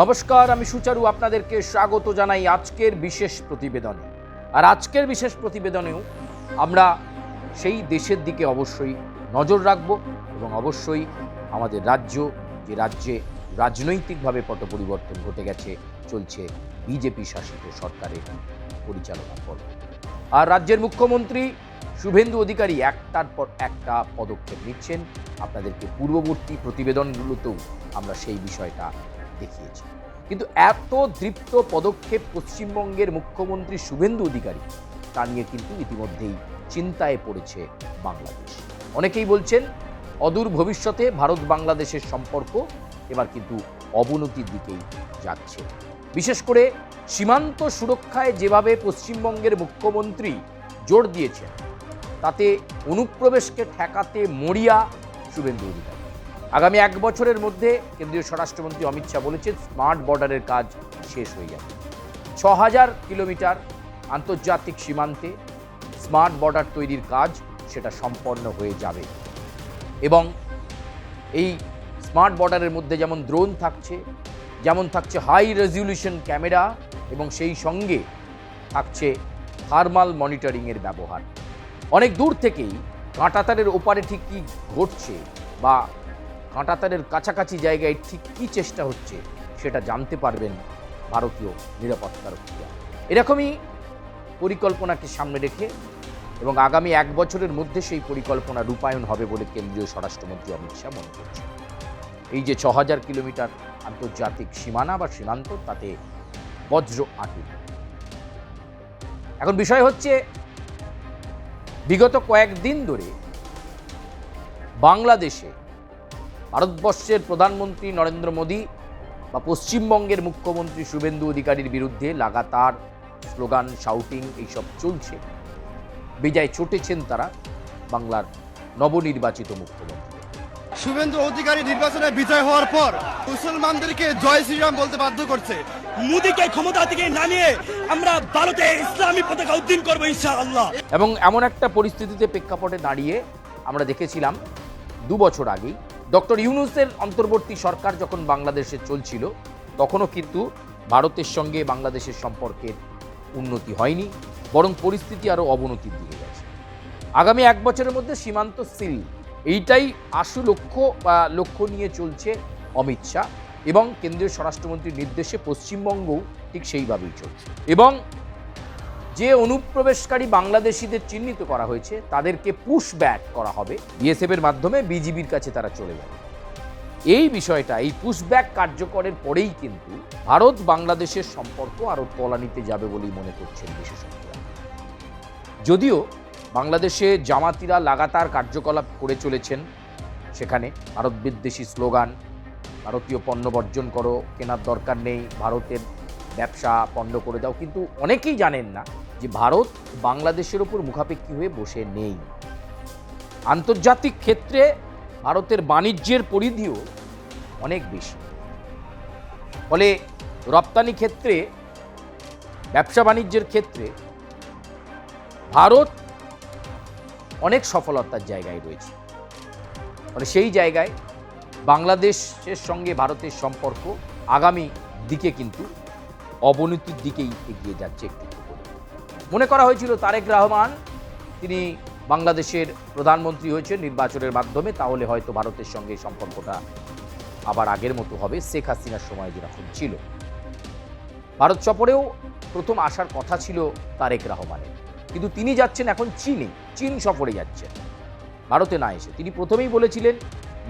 নমস্কার, আমি সুচারু আপনাদেরকে স্বাগত জানাই আজকের বিশেষ প্রতিবেদনে। আর আজকের বিশেষ প্রতিবেদনেও আমরা সেই দেশের দিকে অবশ্যই নজর রাখব এবং অবশ্যই আমাদের রাজ্য, যে রাজ্যে রাজনৈতিকভাবে পট পরিবর্তন ঘটে গেছে, চলছে বিজেপি শাসিত সরকারের পরিচালনা পর্ব। আর রাজ্যের মুখ্যমন্ত্রী শুভেন্দু অধিকারী একটার পর একটা পদক্ষেপ নিচ্ছেন। আপনাদেরকে পূর্ববর্তী প্রতিবেদনগুলোতেও আমরা সেই বিষয়টা দেখিয়েছি। কিন্তু এত দৃপ্ত পদক্ষেপ পশ্চিমবঙ্গের মুখ্যমন্ত্রী শুভেন্দু অধিকারী, তা নিয়ে কিন্তু ইতিমধ্যেই চিন্তায় পড়েছে বাংলাদেশ। অনেকেই বলছেন অদূর ভবিষ্যতে ভারত বাংলাদেশের সম্পর্ক এবার কিন্তু অবনতির দিকেই যাচ্ছে। বিশেষ করে সীমান্ত সুরক্ষায় যেভাবে পশ্চিমবঙ্গের মুখ্যমন্ত্রী জোর দিয়েছেন, তাতে অনুপ্রবেশকে ঠেকাতে মরিয়া শুভেন্দু অধিকারী। আগামী 1 বছরের মধ্যে কেন্দ্রীয় স্বরাষ্ট্রমন্ত্রী অমিত শাহ বলেছেন স্মার্ট বর্ডারের কাজ শেষ হয়ে যাবে। 6000 কিলোমিটার আন্তর্জাতিক সীমান্তে স্মার্ট বর্ডার তৈরির কাজ সেটা সম্পন্ন হয়ে যাবে এবং এই স্মার্ট বর্ডারের মধ্যে যেমন ড্রোন থাকছে, যেমন থাকছে হাই রেজলিউশন ক্যামেরা এবং সেই সঙ্গে থাকছে থার্মাল মনিটরিংয়ের ব্যবহার। অনেক দূর থেকেই কাঁটাতারের ওপারে ঠিক কী ঘটছে বা কাঁটাতারের কাছাকাছি জায়গায় ঠিক কী চেষ্টা হচ্ছে সেটা জানতে পারবেন ভারতীয় নিরাপত্তারক্ষীরা। এরকমই পরিকল্পনাকে সামনে রেখে এবং আগামী 1 বছরের মধ্যে সেই পরিকল্পনা রূপায়ণ হবে বলে কেন্দ্রীয় স্বরাষ্ট্রমন্ত্রী অমিত শাহ মনে করছেন। এই যে 6000 কিলোমিটার আন্তর্জাতিক সীমানা বা সীমান্ত, তাতে বজ্র আটুল। এখন বিষয় হচ্ছে, বিগত কয়েকদিন ধরে বাংলাদেশে ভারতবর্ষের প্রধানমন্ত্রী নরেন্দ্র মোদী বা পশ্চিমবঙ্গের মুখ্যমন্ত্রী শুভেন্দু অধিকারীর বিরুদ্ধে লাগাতার স্লোগান, শাউটিং এইসব চলছে। বেজায় চটেছেন তারা বাংলার নবনির্বাচিত মুখ্যমন্ত্রী। শুভেন্দু অধিকারী নির্বাচনে বিজয় হওয়ার পর মুসলমানদেরকে জয় শ্রীরাম বলতে বাধ্য করছে। মোদীকে ক্ষমতা থেকে নামিয়ে আমরা ভারতে ইসলামী পতাকা উদ্দিন করবো ইনশাআল্লাহ। এবং এমন একটা পরিস্থিতিতে প্রেক্ষাপটে দাঁড়িয়ে আমরা দেখেছিলাম 2 বছর আগেই ডক্টর ইউনূসের অন্তর্বর্তী সরকার যখন বাংলাদেশে চলছিল, তখনও কিন্তু ভারতের সঙ্গে বাংলাদেশের সম্পর্কের উন্নতি হয়নি, বরং পরিস্থিতি আরও অবনতির দিকে গেছে। আগামী 1 বছরের মধ্যে সীমান্ত সিল, এইটাই আশু লক্ষ্য নিয়ে চলছে অমিত শাহ এবং কেন্দ্রীয় স্বরাষ্ট্রমন্ত্রীর নির্দেশে পশ্চিমবঙ্গও ঠিক সেইভাবেই চলছে। এবং যে অনুপ্রবেশকারী বাংলাদেশিদের চিহ্নিত করা হয়েছে তাদেরকে পুশ ব্যাক করা হবে, বিএসএফের মাধ্যমে বিজিবির কাছে তারা চলে যাবে। এই বিষয়টা, এই পুশ ব্যাক কার্যকরের পরেই কিন্তু ভারত বাংলাদেশের সম্পর্ক আরও তলানিতে যাবে বলেই মনে করছেন বিশেষজ্ঞরা। যদিও বাংলাদেশে জামাতিরা লাগাতার কার্যকলাপ করে চলেছেন, সেখানে ভারত বিদ্বেষী স্লোগান, ভারতীয় পণ্য বর্জন করো, কেনার দরকার নেই, ভারতের ব্যবসা পণ্য করে দাও। কিন্তু অনেকেই জানেন না যে ভারত বাংলাদেশের ওপর মুখাপেক্ষী হয়ে বসে নেই। আন্তর্জাতিক ক্ষেত্রে ভারতের বাণিজ্যের পরিধিও অনেক বেশি। ফলে রপ্তানি ক্ষেত্রে, ব্যবসা বাণিজ্যের ক্ষেত্রে ভারত অনেক সফলতার জায়গায় রয়েছে। ফলে সেই জায়গায় বাংলাদেশের সঙ্গে ভারতের সম্পর্ক আগামী দিকে কিন্তু অবনতির দিকেই এগিয়ে যাচ্ছে একটু করে। মনে করা হয়েছিল তারেক রহমান তিনি বাংলাদেশের প্রধানমন্ত্রী হয়েছেন নির্বাচনের মাধ্যমে, তাহলে হয়তো ভারতের সঙ্গে সম্পর্কটা আবার আগের মতো হবে, শেখ হাসিনার সময় যেরকম ছিল। ভারত সফরেও প্রথম আসার কথা ছিল তারেক রহমানের, কিন্তু তিনি যাচ্ছেন এখন চীন সফরে যাচ্ছেন, ভারতে না এসে। তিনি প্রথমেই বলেছিলেন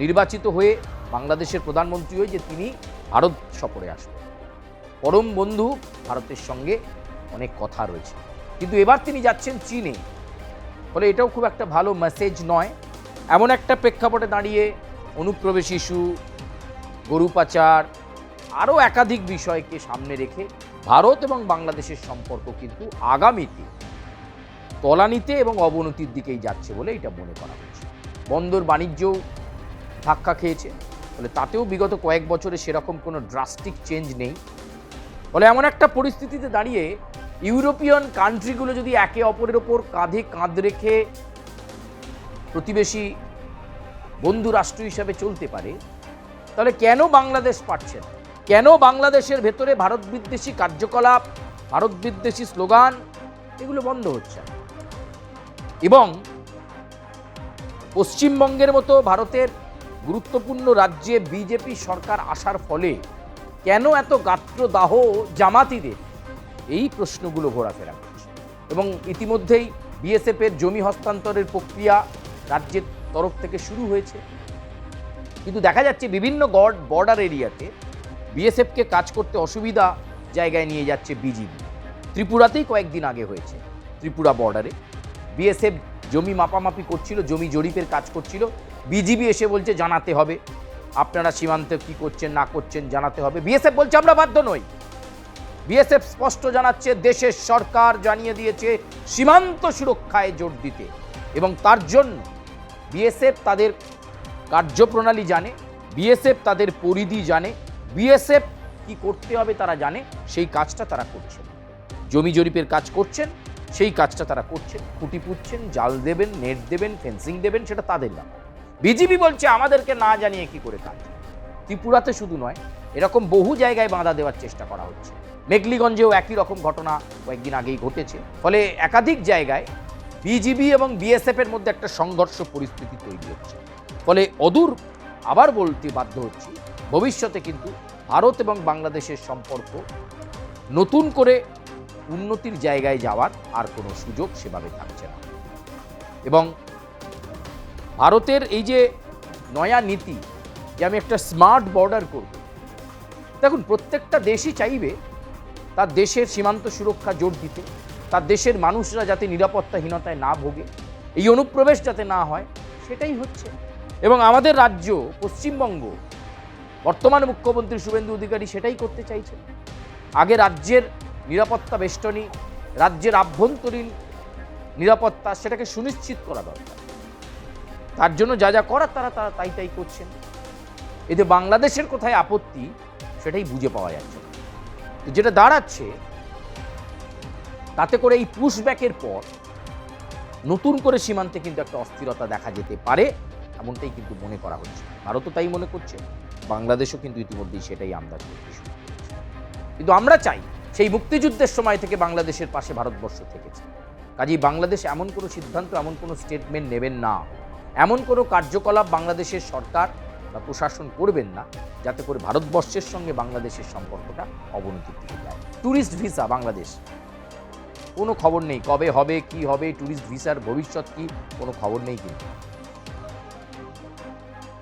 নির্বাচিত হয়ে বাংলাদেশের প্রধানমন্ত্রী হয়ে যে তিনি ভারত সফরে আসবেন। পরম বন্ধু, ভারতের সঙ্গে অনেক কথা রয়েছে, কিন্তু এবার তিনি যাচ্ছেন চীনে। ফলে এটাও খুব একটা ভালো মেসেজ নয়। এমন একটা প্রেক্ষাপটে দাঁড়িয়ে অনুপ্রবেশ ইস্যু, গরু পাচার, আরও একাধিক বিষয়কে সামনে রেখে ভারত এবং বাংলাদেশের সম্পর্ক কিন্তু আগামীতে তলানিতে এবং অবনতির দিকেই যাচ্ছে বলে এটা মনে করা হচ্ছে। বন্দর বাণিজ্যও ধাক্কা খেয়েছে, ফলে তাতেও বিগত কয়েক বছরে সেরকম কোনো ড্রাস্টিক চেঞ্জ নেই। ফলে এমন একটা পরিস্থিতিতে দাঁড়িয়ে ইউরোপিয়ান কান্ট্রিগুলো যদি একে অপরের ওপর কাঁধে কাঁধ রেখে প্রতিবেশী বন্ধু রাষ্ট্র হিসাবে চলতে পারে, তাহলে কেন বাংলাদেশ পারছে না? কেন বাংলাদেশের ভেতরে ভারত বিদ্বেষী কার্যকলাপ, ভারত বিদ্বেষী স্লোগান এগুলো বন্ধ হচ্ছে না? এবং পশ্চিমবঙ্গের মতো ভারতের গুরুত্বপূর্ণ রাজ্যে বিজেপি সরকার আসার ফলে কেন এত গাত্রদাহ জামাতিদের, এই প্রশ্নগুলো ঘোরাফেরা করছে। এবং ইতিমধ্যেই বিএসএফের জমি হস্তান্তরের প্রক্রিয়া রাজ্যের তরফ থেকে শুরু হয়েছে, কিন্তু দেখা যাচ্ছে বিভিন্ন বর্ডার এরিয়াতে বিএসএফকে কাজ করতে অসুবিধা জায়গায় নিয়ে যাচ্ছে বিজিবি। ত্রিপুরাতেই কয়েকদিন আগে হয়েছে, ত্রিপুরা বর্ডারে বিএসএফ জমি মাপামাপি করছিল, জমি জরিপের কাজ করছিল, বিজিবি এসে বলছে জানাতে হবে, আপনারা সীমান্তে কি করছেন না করছেন জানাতে হবে। বিএসএফ বলছে আমরা বাধ্য নই। বিএসএফ স্পষ্ট জানাচ্ছে দেশের সরকার জানিয়ে দিয়েছে সীমান্ত সুরক্ষায় জোর দিতে, এবং তার জন্য বিএসএফ তাদের কার্যপ্রণালী জানে, বিএসএফ তাদের পরিধি জানে, বিএসএফ কি করতে হবে তারা জানে, সেই কাজটা তারা করছে। জমি জরিপের কাজ করছেন, সেই কাজটা তারা করছেন, খুঁটি পুঁতছেন, জাল দেবেন, নেট দেবেন, ফেন্সিং দেবেন, সেটা তাদের ব্যাপার। বিজিবি বলছে আমাদেরকে না জানিয়ে কি করে কাজ। ত্রিপুরাতে শুধু নয়, এরকম বহু জায়গায় বাধা দেওয়ার চেষ্টা করা হচ্ছে। মেঘলিগঞ্জেও একই রকম ঘটনা কয়েকদিন আগেই ঘটেছে। ফলে একাধিক জায়গায় বিজিবি এবং বিএসএফ এর মধ্যে একটা সংঘর্ষ পরিস্থিতি তৈরি হচ্ছে। ফলে অদূর আবার বলতে বাধ্য হচ্ছি, ভবিষ্যতে কিন্তু ভারত এবং বাংলাদেশের সম্পর্ক নতুন করে উন্নতির জায়গায় যাওয়ার আর কোনো সুযোগ সেভাবে থাকছে না। এবং ভারতের এই যে নয়া নীতি যে আমি একটা স্মার্ট বর্ডার করব, দেখুন প্রত্যেকটা দেশই চাইবে তার দেশের সীমান্ত সুরক্ষা জোর দিতে, তার দেশের মানুষরা যাতে নিরাপত্তাহীনতায় না ভোগে, এই অনুপ্রবেশ যাতে না হয়, সেটাই হচ্ছে। এবং আমাদের রাজ্য পশ্চিমবঙ্গ, বর্তমান মুখ্যমন্ত্রী শুভেন্দু অধিকারী সেটাই করতে চাইছেন। আগে রাজ্যের নিরাপত্তা বেষ্টনী, রাজ্যের আভ্যন্তরীণ নিরাপত্তা সেটাকে সুনিশ্চিত করা দরকার। তার জন্য যা যা করার তারা তাই করছেন। এতে বাংলাদেশের কোথায় আপত্তি সেটাই বুঝে পাওয়া যাচ্ছে। যেটা দাঁড়াচ্ছে তাতে করে এই পুশব্যাকের পর নতুন করে সীমান্তে কিন্তু একটা অস্থিরতা দেখা যেতে পারে, এমনটাই কিন্তু মনে করা হচ্ছে। ভারতও তাই মনে করছে, বাংলাদেশও কিন্তু ইতিমধ্যেই সেটাই আন্দাজ করতে শুরু করেছে। কিন্তু আমরা চাই সেই মুক্তিযুদ্ধের সময় থেকে বাংলাদেশের পাশে ভারতবর্ষ থেকেছে। কাজেই বাংলাদেশ এমন কোনো সিদ্ধান্ত, এমন কোনো স্টেটমেন্ট নেবেন না, এমন কোনো কার্যকলাপ বাংলাদেশের সরকার বা প্রশাসন করবেন না যাতে করে ভারতবর্ষের সঙ্গে বাংলাদেশের সম্পর্কটা অবনতির দিকে যায়। ট্যুরিস্ট ভিসা বাংলাদেশ, কোনো খবর নেই কবে হবে, কি হবে, ট্যুরিস্ট ভিসার ভবিষ্যৎ কি, কোনো খবর নেই কিন্তু।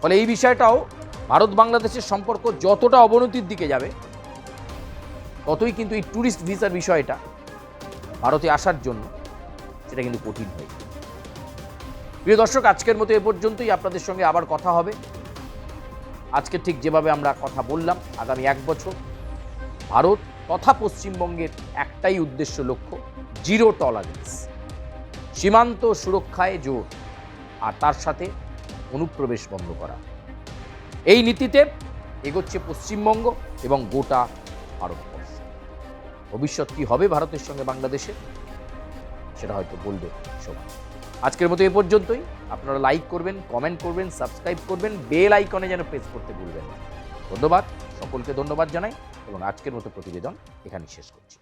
ফলে এই বিষয়টাও ভারত বাংলাদেশের সম্পর্ক যতটা অবনতির দিকে যাবে, ততই কিন্তু এই ট্যুরিস্ট ভিসার বিষয়টা ভারতে আসার জন্য সেটা কিন্তু কঠিন হয়ে যাবে। প্রিয় দর্শক, আজকের মতো এ পর্যন্তই। আপনাদের সঙ্গে আবার কথা হবে। আজকে ঠিক যেভাবে আমরা কথা বললাম, আগামী 1 বছর ভারত তথা পশ্চিমবঙ্গের একটাই উদ্দেশ্য, লক্ষ্য, জিরো টলারেন্স, সীমান্ত সুরক্ষায় জোর, আর তার সাথে অনুপ্রবেশ বন্ধ করা। এই নীতিতে এগোচ্ছে পশ্চিমবঙ্গ এবং গোটা ভারতবর্ষ। ভবিষ্যৎ কি হবে ভারতের সঙ্গে বাংলাদেশের, সেটা হয়তো বলবে সময়। আজকের মতো এ পর্যন্তই। আপনারা লাইক করবেন, কমেন্ট করবেন, সাবস্ক্রাইব করবেন, বেল আইকনে যেন প্রেস করতে ভুলবেন না। ধন্যবাদ, সকলকে ধন্যবাদ জানাই এবং আজকের মতো প্রতিবেদন এখানেই শেষ করছি।